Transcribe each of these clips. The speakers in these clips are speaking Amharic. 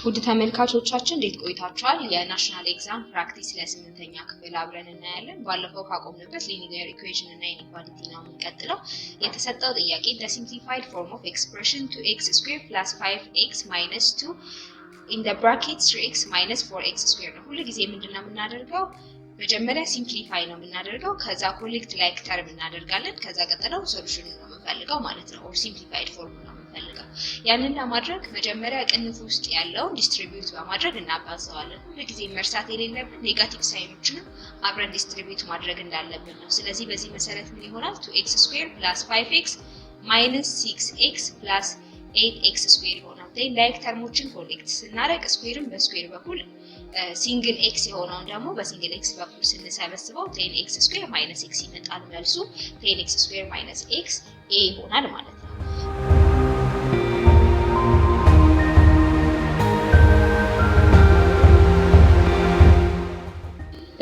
ውድ ተመልካቾቻችን እንዴት ቆይታችኋል? የናሽናል ኤግዛም ፕራክቲስ ለ8ተኛ ክፍል አብረን እናያለን። ባለፈው ካቆምንበት ሊኒየር ኢኩዌሽን እና ኢንኢኳሊቲ ነው የምንቀጥለው። የተሰጠው ጥያቄ the simplified form of expression 2x squared plus 5x minus 2 in the bracket 3x minus 4x squared ነው። ሁሉ ጊዜ ምንድነው የምናደርገው? መጀመሪያ ሲምፕሊፋይ ነው የምናደርገው፣ ከዛ ኮሌክት ላይክ ተርም እናደርጋለን፣ ከዛ ቀጥለው ሶሉሽን ነው የምንፈልገው ማለት ነው። ኦር ሲምፕሊፋይድ ፎርም ነው የምንፈልገው። ያንን ለማድረግ መጀመሪያ ቅንፍ ውስጥ ያለውን ዲስትሪቢዩት በማድረግ እናባዛዋለን። ሁልጊዜ መርሳት የሌለብን ኔጋቲቭ ሳይኖችንም አብረን ዲስትሪቢዩት ማድረግ እንዳለብን ነው። ስለዚህ በዚህ መሰረት ምን ይሆናል? 2x ስኩዌር + 5x ማይነስ 6x + 8x ስኩዌር ይሆናል። ላይክ ተርሞችን ኮሌክት ስናደርግ ስኩዌርን በስኩዌር በኩል ሲንግል ኤክስ የሆነውን ደግሞ በሲንግል ኤክስ በኩል ስንሰበስበው 10x ስኩዌር ማይነስ ኤክስ ይመጣል። መልሱ 10x ስኩዌር ማይነስ ኤክስ ኤ ይሆናል ማለት ነው።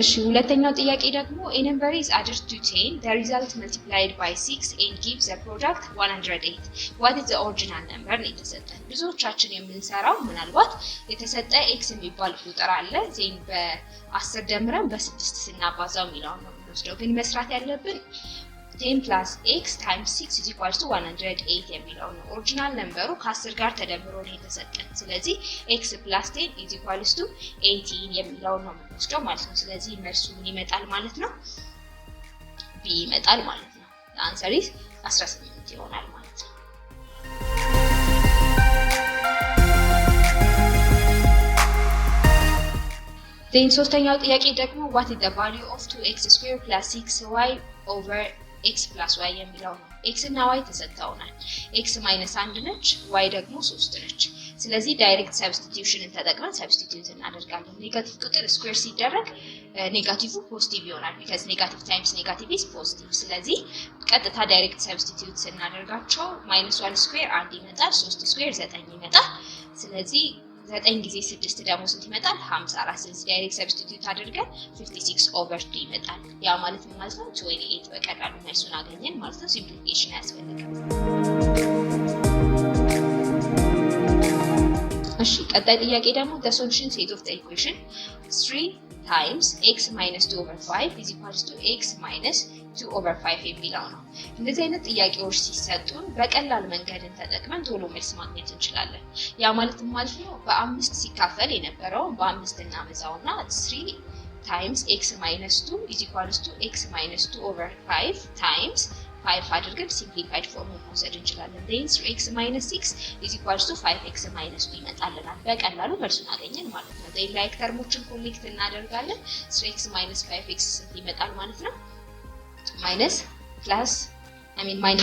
እሺ ሁለተኛው ጥያቄ ደግሞ a number is added to 10, the result multiplied by 6 and gives the product 108. What is the original number? ነው የተሰጠን። ብዙዎቻችን የምንሰራው ምናልባት የተሰጠ x የሚባል ቁጥር አለ፣ ዜን በ10 ደምረን በ6 ስናባዛው የሚለው ነው የምንወስደው። ግን መስራት ያለብን 10 plus x times 6 is equals to 108 የሚለው ነው። ኦሪጂናል ነምበሩ ከ10 ጋር ተደምሮ ነው የተሰጠን። ስለዚህ x plus 10 is equals to 18 የሚለው ነው የምንወስደው ማለት ነው። ስለዚህ መልሱ ምን ይመጣል ማለት ነው? b ይመጣል ማለት ነው። the answer is 18 ይሆናል ማለት ነው። then ሶስተኛው ጥያቄ ደግሞ what is the value of 2x squared plus 6y over x plus y የሚለው ነው። x እና y ተሰጥተውናል። x ማይነስ 1 ነች፣ y ደግሞ 3 ነች። ስለዚህ ዳይሬክት ሰብስቲቲዩሽንን ተጠቅመን ሰብስቲቲዩት እናደርጋለን። ኔጋቲቭ ቁጥር ስኩዌር ሲደረግ ኔጋቲቭ ፖዚቲቭ ይሆናል because ኔጋቲቭ ታይምስ ኔጋቲቭ is ፖዚቲቭ። ስለዚህ ቀጥታ ዳይሬክት ሰብስቲቲዩት ስናደርጋቸው -1 ስኩዌር 1 ይመጣል፣ 3 ስኩዌር 9 ይመጣል። ስለዚህ 9 ጊዜ 6 ደግሞ ስንት ይመጣል? 54። ስለዚህ ዳይሬክት ሰብስቲቲዩት አድርገን 56/2 ይመጣል። ያ ማለት ምን ማለት ነው? 28 በቀላሉ መልሱን አገኘን ማለት ነው። ሲምፕሊፊኬሽን ያስፈልጋል። እሺ ቀጣይ ጥያቄ ደግሞ the solution set of the equation 3 times x minus 2 over 5 is equals to x minus 2 over 5 የሚለው ነው። እንደዚህ አይነት ጥያቄዎች ሲሰጡን በቀላል መንገድን ተጠቅመን ቶሎ መልስ ማግኘት እንችላለን። ያ ማለት ነው በ5 ሲካፈል የነበረው በ5 እናበዛውና 3 times x minus 2 is equals to x minus 2 over 5 times 5 አድርገን ሲምፕሊፋይድ ፎርም መውሰድ እንችላለን። then 3x minus 6 is equals to 5x minus 2 ይመጣልናል። በቀላሉ መልሱን አገኘን ማለት ነው። then ላይክ ተርሞችን ኮሌክት እናደርጋለን። 3x minus 5x ይመጣል ማለት ነው። minus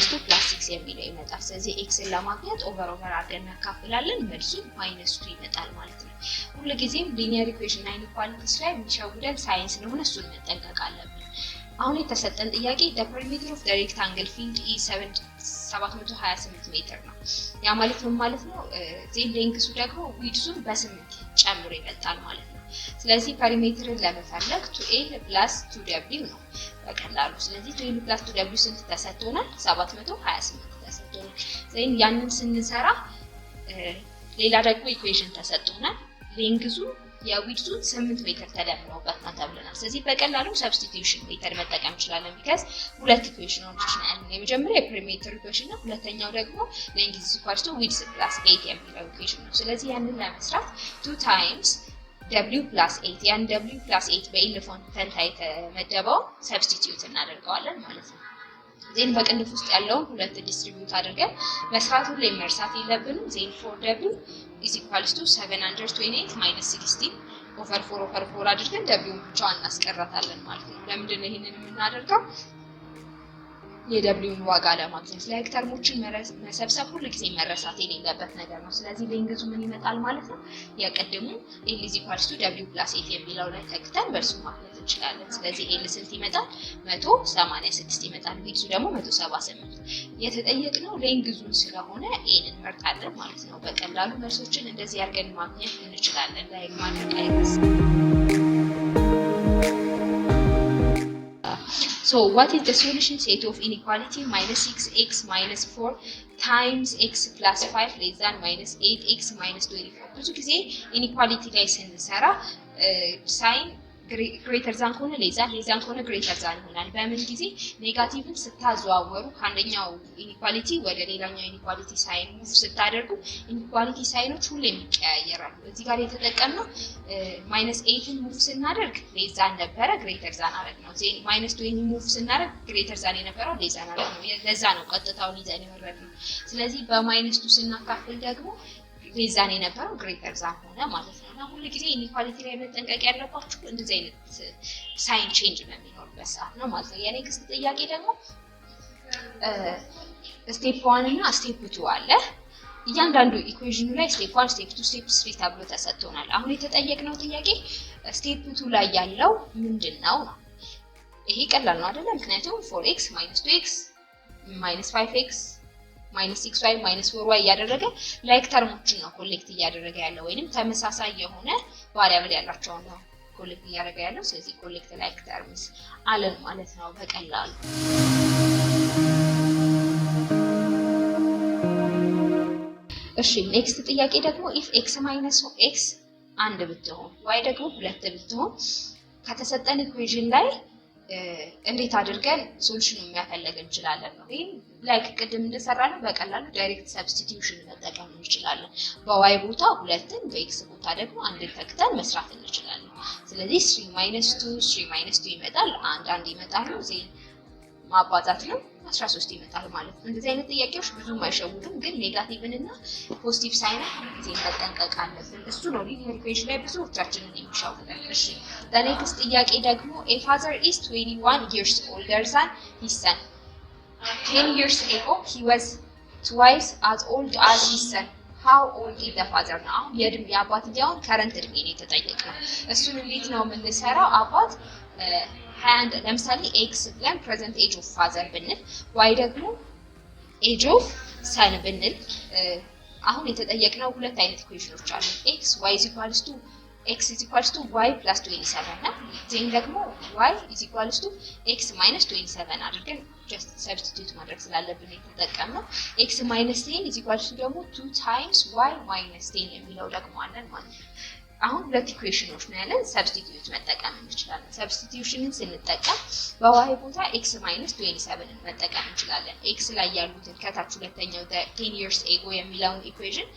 2 plus 6 የሚለው ይመጣል። ስለዚህ xን ለማግኘት ኦቨር አድርገን እናካፍላለን። መልሱ -2 ይመጣል ማለት ነው። ሁልጊዜም ሊኒየር ኢኩዌሽን እና ኢንኢኳሊቲስ ላይ የሚሸውደን ሳይንስ ስለሆነ እሱን መጠንቀቅ አለብን። አሁን የተሰጠን ጥያቄ the perimeter of the rectangle field is 728 ሜትር ነው። ያ ማለት ምን ማለት ነው? ዜን ሌንግሱ ደግሞ ዊድዙን በ8 ጨምሮ ይበልጣል ማለት ነው። ስለዚህ ፐሪሜትርን ለመፈለግ 2l + 2w ነው በቀላሉ። ስለዚህ 2l + 2w ስንት ተሰጥቶናል? 728 ተሰጥቶናል። ዜን ያንን ስንሰራ ሌላ ደግሞ ኢኩዌሽን ተሰጥቶናል። ሌንግዙ የዊድዙን 8 ሜትር ተደምሮበት ነው ተብለናል። ስለዚህ በቀላሉ ሰብስቲቲዩሽን ሜተድ መጠቀም እንችላለን because ሁለት ኢኩዌሽኖች ናቸው። የመጀመሪያው የፔሪሜትር ኢኩዌሽን ነው፣ ሁለተኛው ደግሞ ሌንግዝ ኢኳልስ ቱ ዊድዝ ፕላስ 8 የሚለው ኢኩዌሽን ነው። ስለዚህ ያንን ለመስራት 2 ታይምስ w + 8 ያን w + 8 በኢንፎን ፈንታ የተመደበው ሰብስቲቲዩት እናደርገዋለን ማለት ነው። ዜን በቅንፍ ውስጥ ያለውን ሁለት ዲስትሪቢዩት አድርገን መስራቱን ላይ መርሳት የለብንም። ዜን 4w is equals to 728 minus 16 over 4 አድርገን w ብቻዋን እናስቀራታለን ማለት ነው። ለምንድን ነው ይሄንን የምናደርገው? የwን ዋጋ ለማግኘት ላይክ ተርሞችን መሰብሰብ ሁሉ ጊዜ መረሳት የሌለበት ነገር ነው። ስለዚህ ሌንግዙ ምን ይመጣል ማለት ነው? የቀድሙ l is equals to w + 8 የሚለው ላይ ተክተን በእርሱ ማግኘት እንችላለን። ስለዚህ l ስንት ይመጣል? 186 ይመጣል። ዊድዙ ደግሞ 178። የተጠየቅነው ሌንግዙን ስለሆነ ኤን እንመርጣለን ማለት ነው። በቀላሉ መልሶችን እንደዚህ አድርገን ማግኘት እንችላለን። ላይክ ማድረግ አይረሳም። So what is the solution set of inequality minus 6x minus 4 times x plus 5 less than minus 8x minus 24? ብዙ ጊዜ ኢኒኳሊቲ ላይ ስንሰራ ሳይን ግሬተር ዛን ከሆነ ሌዛን ከሆነ ግሬተር ዛን ይሆናል። በምን ጊዜ ኔጋቲቭን ስታዘዋወሩ ከአንደኛው ኢኒኳሊቲ ወደ ሌላኛው ኢኒኳሊቲ ሳይን ሙቭ ስታደርጉ ኢኒኳሊቲ ሳይኖች ሁሌም ይቀያየራሉ። እዚህ ጋር የተጠቀምነው -8ን ሙቭ ስናደርግ ሌዛን ነበረ ግሬተር ዛን አደረግነው። -20 ሙቭ ስናደርግ ግሬተር ዛን የነበረው ሌዛን አደረግነው። ለዛ ነው ቀጥታውን ይዘን የወረድነው። ስለዚህ በ2 ስናካፍል ደግሞ ሌዛን የነበረው ግሬተር ዛን ሆነ ማለት ነው። እና ሁሉ ጊዜ ኢኒኳሊቲ ላይ መጠንቀቅ ያለባችሁ እንደዚህ አይነት ሳይን ቼንጅ በሚኖርበት ሰዓት ነው ማለት ነው። የኔክስት ጥያቄ ደግሞ ስቴፕ 1 እና ስቴፕ 2 አለ። እያንዳንዱ ኢኩዌሽኑ ላይ ስቴፕ 1 ስቴፕ 2 ስቴፕ 3 ተብሎ ተሰጥቶናል። አሁን የተጠየቅነው ጥያቄ ስቴፕ 2 ላይ ያለው ምንድነው ነው። ይሄ ቀላል ነው አይደል? ምክንያቱም 4x - 2x - 5x -6y -4y እያደረገ ላይክ ተርሞችን ነው ኮሌክት እያደረገ ያለው ወይንም ተመሳሳይ የሆነ ቫሪያብል ያላቸው ነው ኮሌክት እያደረገ ያለው። ስለዚህ ኮሌክት ላይክ ተርምስ አለን ማለት ነው በቀላሉ። እሺ ኔክስት ጥያቄ ደግሞ if x - x 1 ብትሆን y ደግሞ 2 ብትሆን ከተሰጠን ኢኩዌሽን ላይ እንዴት አድርገን ሶሉሽኑን መፈለግ እንችላለን ነው። ይሄን ላይክ ቅድም እንደሰራነው በቀላሉ ዳይሬክት ሰብስቲቲዩሽን መጠቀም እንችላለን። በy ቦታ 2ን በx ቦታ ደግሞ 1ን ተክተን መስራት እንችላለን። ስለዚህ 3 - 2 ይመጣል፣ 1 ይመጣል፣ ዜን ማባዛት ነው 13 ይመጣል ማለት ነው። እንደዚህ አይነት ጥያቄዎች ብዙም አይሸውዱም፣ ግን ኔጋቲቭን እና ፖዚቲቭ ሳይን ጊዜ መጠንቀቅ አለብን። እሱ ነው ሊኒየር ኢኩዌሽን ላይ ብዙዎቻችንን የሚሸውደን። እሺ ኔክስት ጥያቄ ደግሞ a father is 21 years older than his son. 10 years ago he was twice as old as his son. How old is the father now? የአባትየውን ከረንት እድሜ ነው የተጠየቅነው። እሱን እንዴት ነው የምንሰራው? አባት and ለምሳሌ x ብለን present age of father ብንል y ደግሞ age of son ብንል አሁን የተጠየቅነው ሁለት አይነት ኢኩዌሽኖች አሉ። x y is equals to y plus 27 ነው። ዜን ደግሞ y is equals to x minus 27 አድርገን just substitute ማድረግ ስላለብን የተጠቀምነው። x minus 10 is equals to ደግሞ 2 times y minus 10 የሚለው ደግሞ አለን ማለት ነው። አሁን ሁለት ኢኩዌሽኖች ነው ያለን፣ ሰብስቲቲዩት መጠቀም እንችላለን። ሰብስቲቲዩሽንን ስንጠቀም በy ቦታ x minus 27 መጠቀም እንችላለን። x ላይ ያሉትን ከታች ሁለተኛው 10 years ago የሚለውን ኢኩዌሽን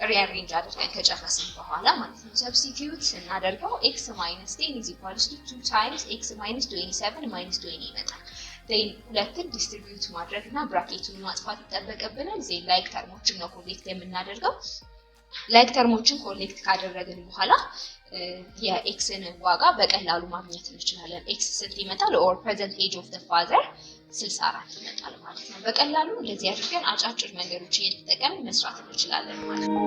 ሪአሬንጅ አድርገን ከጨረስን በኋላ ማለት ነው። ሰብስቲቲዩት ስናደርገው x minus 10 is equals to 2 times x minus 27 minus 20 ይመጣል። ዜን ሁለትን ዲስትሪቢዩት ማድረግና ብራኬቱን ማጥፋት ይጠበቅብናል። ዜን ላይክ ተርሞችን ነው ኮሌክት የምናደርገው። ላይክ ተርሞችን ኮሌክት ካደረግን በኋላ የኤክስን ዋጋ በቀላሉ ማግኘት እንችላለን። ኤክስ ስንት ይመጣል? ኦር ፕሬዘንት ኤጅ ኦፍ ዘ ፋዘር 64 ይመጣል ማለት ነው። በቀላሉ እንደዚህ አድርገን አጫጭር መንገዶችን እየተጠቀምን መስራት እንችላለን ማለት ነው።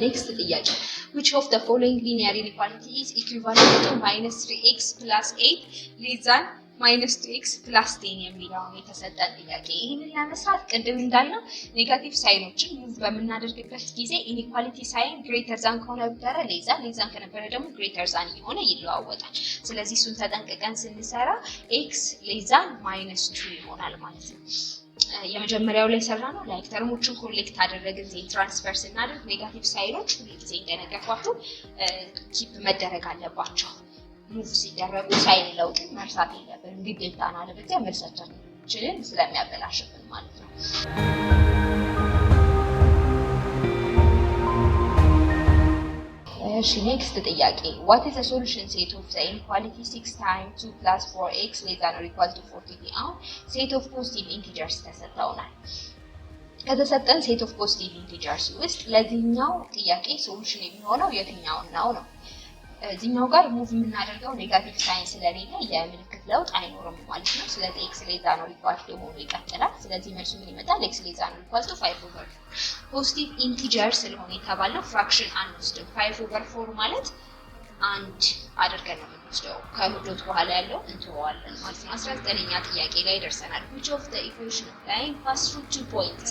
ኔክስት ጥያቄ which of the following linear inequality is equivalent to minus 3x plus 8 less than minus 2x plus 10 የሚለውን የተሰጠን ጥያቄ። ይህንን ለመስራት ቅድም እንዳልነው ኔጋቲቭ ሳይኖችን ሙቭ በምናደርግበት ጊዜ ኢኒኳሊቲ ሳይን ግሬተር ዛን ከሆነ ነበረ ሌዛን ከነበረ ደግሞ ግሬተር ዛን የሆነ ይለዋወጣል። ስለዚህ እሱን ተጠንቅቀን ስንሰራ x ሌዛን minus 2 ይሆናል ማለት ነው። የመጀመሪያው ላይ ሰራነው ላይክ ተርሞችን ኮሌክት አደረግን። ዜን ትራንስፈር ስናደርግ ኔጋቲቭ ሳይኖች ሁሉ ጊዜ እንደነገርኳችሁ ኪፕ መደረግ አለባቸው። ሙቭ ሲደረጉ ሳይን ለውጥ መርሳት የለብንም። ግዴታና ለብቻ መልሳችንን ስለሚያበላሽብን ማለት ነው። እሺ ኔክስት ጥያቄ what is the solution set of the inequality 6 times 2 plus 4x less than or equal to 40? አሁን set of positive integers ተሰጥተውናል። ከተሰጠን set of positive integers ውስጥ ለዚህኛው ጥያቄ ሶሉሽን የሚሆነው የትኛው ነው? እዚህኛው ጋር ሙቭ የምናደርገው ኔጋቲቭ ሳይን ስለሌለ የምልክት ለውጥ አይኖርም ማለት ነው። ስለዚህ x ሌዛ ነው ኢኳል ቱ ሆኖ ይቀጥላል። ስለዚህ መልሱ ምን ይመጣል? x ሌዛ ነው ኢኳል ቱ 5/4። ፖዚቲቭ ኢንቲጀር ስለሆነ የተባለው ፍራክሽን አንወስድም። 5/4 ማለት አንድ አድርገን ነው የምንወስደው ከዶት በኋላ ያለው እንተዋለን ማለት ነው 19ኛ ጥያቄ ላይ ደርሰናል which of the equation of line pass through two points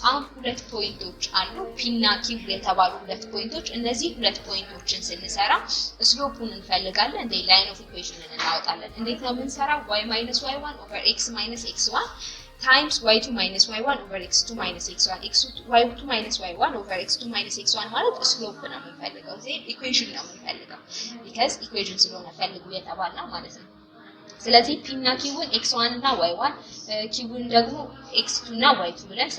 አሁን ሁለት ፖይንቶች አሉ p እና q የተባሉ ሁለት ፖይንቶች እነዚህ ሁለት ፖይንቶችን ስንሰራ ስሎፑን እንፈልጋለን እንደ ላይን ኦፍ ኢኩዌሽንን እናወጣለን እንዴት ነው የምንሰራው y - y1 over x - x1 times y2 minus y1 over x2 minus x1 y2 minus y1 over x2 minus x1 ማለት ስሎፕ ነው የምንፈልገው እዚህ ኢኩዌሽን ነው የምንፈልገው because ኢኩዌሽን ስለሆነ ፈልጉ የተባልነው ማለት ነው ስለዚህ p እና q-ን x1 እና y1 q-ን ደግሞ x2 እና y2 ብለን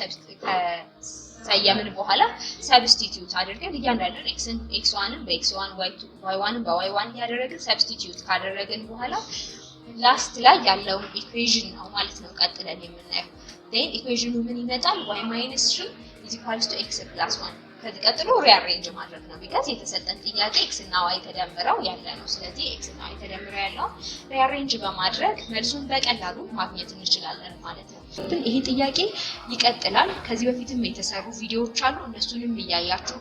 ሰየምን በኋላ ሰብስቲቲዩት አድርገን እያንዳንዱን xን x1ን በx1 y1ን በy1 ያደረግን ሰብስቲቲዩት ካደረግን በኋላ ላስት ላይ ያለው ኢኩዌሽን ነው ማለት ነው ቀጥለን የምናየው then ኢኩዌሽኑ ምን ይመጣል y - 3 x + 1 ከዚህ ቀጥሎ ሪአሬንጅ ማድረግ ነው because የተሰጠን ጥያቄ x እና y ተደምረው ያለ ነው ስለዚህ x እና y ተደምረው ያለው ሪአሬንጅ በማድረግ መልሱን በቀላሉ ማግኘት እንችላለን ማለት ነው ግን ይሄ ጥያቄ ይቀጥላል ከዚህ በፊትም የተሰሩ ቪዲዮዎች አሉ እነሱንም እያያችሁ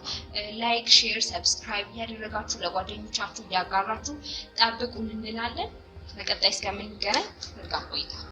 ላይክ ሼር ሰብስክራይብ ያደረጋችሁ ለጓደኞቻችሁ ያጋራችሁ ጠብቁን እንላለን በቀጣይ እስከምንገናኝ መልካም ቆይታ